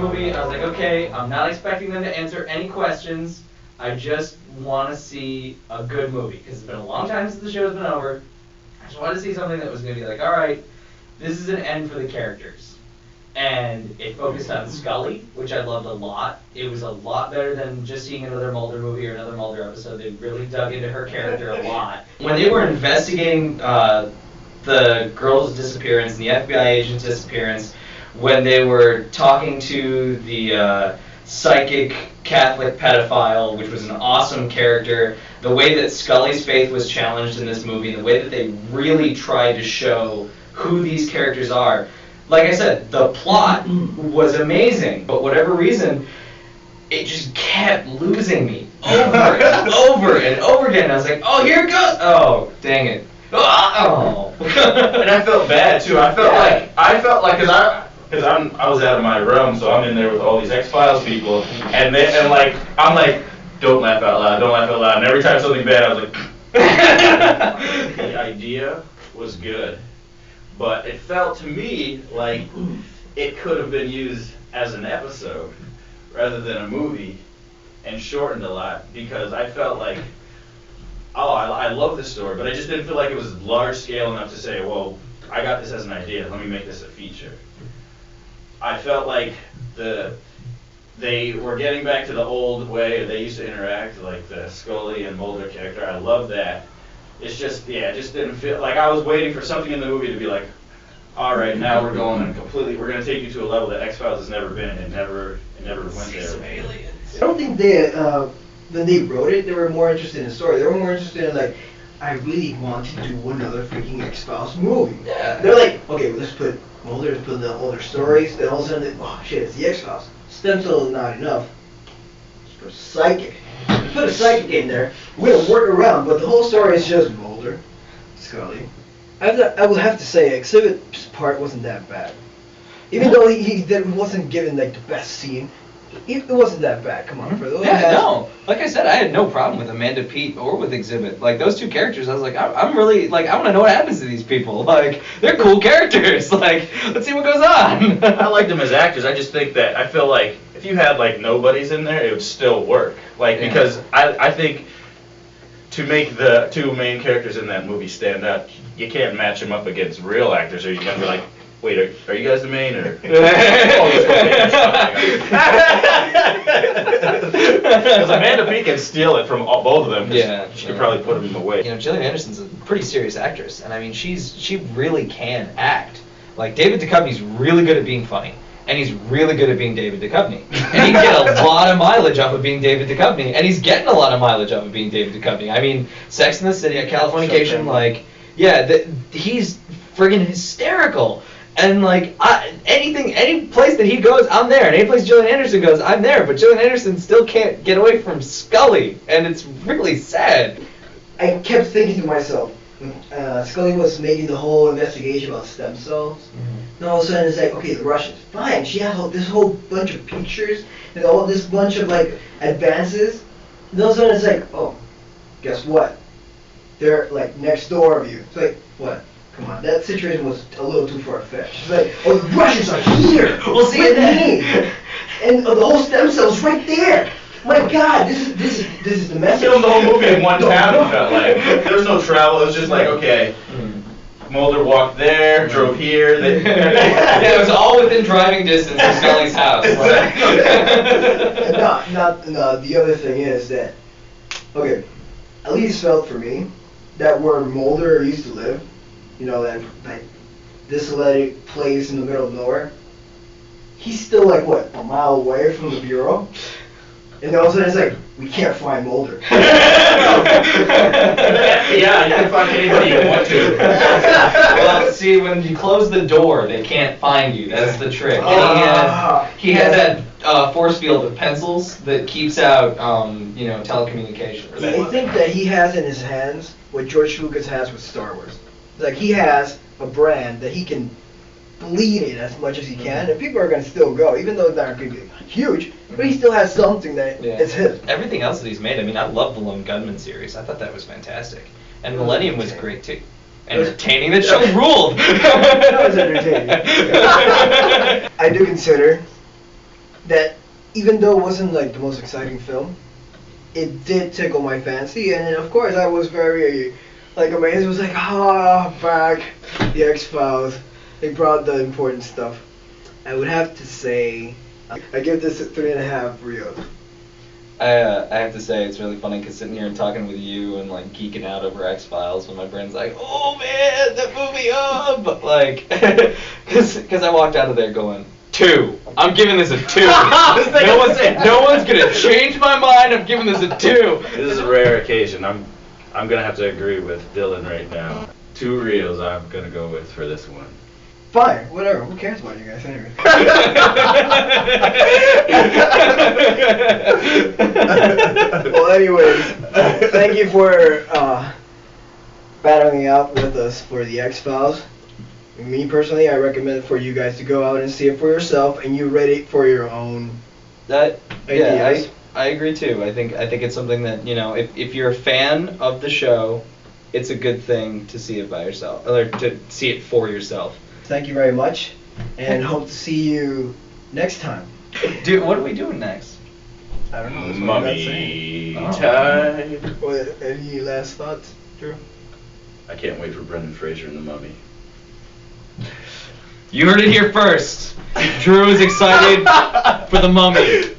movie. I was like, okay, I'm not expecting them to answer any questions. I just want to see a good movie because it's been a long time since the show's been over. I just wanted to see something that was going to be like, all right, this is an end for the characters. And it focused on Scully, which I loved a lot. It was a lot better than just seeing another Mulder movie or another Mulder episode. They really dug into her character a lot. When they were investigating the girl's disappearance and the FBI agent's disappearance, when they were talking to the psychic Catholic pedophile, which was an awesome character, the way that Scully's faith was challenged in this movie, the way that they really tried to show who these characters are. Like I said, the plot was amazing, but whatever reason, it just kept losing me over and over and over again. I was like, oh, here it goes. Oh, dang it. Oh. And I felt bad too. I felt like, because I was out of my realm, so I'm in there with all these X-Files people, and I'm like, don't laugh out loud, don't laugh out loud. And every time something bad, I was like, the idea was good, but it felt to me like it could have been used as an episode rather than a movie, and shortened a lot, because I felt like, I love this story, but I just didn't feel like it was large scale enough to say, well, I got this as an idea, let me make this a feature. I felt like they were getting back to the old way they used to interact, like the Scully and Mulder character. I love that. It's just, it just didn't feel like I was waiting for something in the movie to be like, all right, now we're going to take you to a level that X-Files has never been. It never went there. Some aliens. I don't think they, when they wrote it, they were more interested in the story. They were more interested in, like, I really want to do another freaking X-Files movie. Yeah. They're like, okay, let's put Mulder, let's put the older stories. Then all of a sudden, oh shit, it's the X-Files. Stem cell is not enough. Let's put psychic. Put a psychic in there. We're gonna work around, but the whole story is just Mulder, Scully. I would have to say, Exhibit's part wasn't that bad. Even though he wasn't given like the best scene, it wasn't that bad. Come on, for those Yeah, no. Like I said, I had no problem with Amanda Peet or with Exhibit. Like those two characters, I was like, I'm really like, I want to know what happens to these people. Like they're cool characters. Like let's see what goes on. I like them as actors. I just think that I feel like if you had like nobodies in there, it would still work. Like because I think to make the two main characters in that movie stand out, you can't match them up against real actors, or you're gonna be like, wait, are you guys the main, or? Because Amanda Peet can steal it from both of them. Yeah, she could probably put them away. You know, Gillian Anderson's a pretty serious actress, and I mean, she really can act. Like David Duchovny's really good at being funny, and he's really good at being David Duchovny, and he can get a lot of mileage off of being David Duchovny, and he's getting a lot of mileage off of being David Duchovny. I mean, Sex and the City, Californication, like, yeah, he's friggin' hysterical. And like any place that he goes, I'm there. And any place Gillian Anderson goes, I'm there. But Gillian Anderson still can't get away from Scully, and it's really sad. I kept thinking to myself, Scully was making the whole investigation about stem cells. And all of a sudden it's like, okay, the Russians, fine. She has this whole bunch of pictures and all this bunch of like advances. And all of a sudden it's like, oh, guess what? They're like next door of you. It's like, what? Come on, that situation was a little too far-fetched. It's like, oh, the Russians are here! We'll see it then. And the whole stem cell's right there! My God, this is the message. Filmed the whole movie in one town, it felt like. There was no travel, it was just like, okay, Mulder walked there, drove here. Yeah, it was all within driving distance of Scully's house. The other thing is that, okay, at least felt for me, that where Mulder used to live, you know, that like desolate place in the middle of nowhere, he's still like, what, a mile away from the bureau? And all of a sudden it's like, we can't find Mulder. Yeah, you can find anybody you want to. Well, see, when you close the door, they can't find you. That's the trick. He has that force field of pencils that keeps out, telecommunications. I think that he has in his hands what George Lucas has with Star Wars. Like, he has a brand that he can bleed it as much as he can, and people are going to still go, even though it's not going to be huge, but he still has something that is his. Everything else that he's made, I mean, I love the Lone Gunman series. I thought that was fantastic. And Millennium was great, too. Entertaining. That show ruled. That was entertaining. I do consider that even though it wasn't like the most exciting film, it did tickle my fancy, and then, of course I was very like amazed. It was like, back the X-Files. They brought the important stuff. I would have to say, I give this a 3.5 Rios. I have to say it's really funny because sitting here and talking with you and like geeking out over X-Files when my brain's like, oh man, that movie, but like, because I walked out of there going, 2. I'm giving this a 2. no one's gonna change my mind. I'm giving this a 2. This is a rare occasion. I'm gonna have to agree with Dylan right now. 2 Rios I'm gonna go with for this one. Fine, whatever. Who cares about you guys anyway? Well, anyways, thank you for battling out with us for the X-Files. Me personally, I recommend for you guys to go out and see it for yourself, and you rate it for your own ideas. I agree too. I think it's something that, you know, if you're a fan of the show, it's a good thing to see it by yourself, or to see it for yourself. Thank you very much, and hope to see you next time. Dude, what are we doing next? I don't know. That's what Mummy I'm not time. saying. Any last thoughts, Drew? I can't wait for Brendan Fraser in The Mummy. You heard it here first. Drew is excited for The Mummy.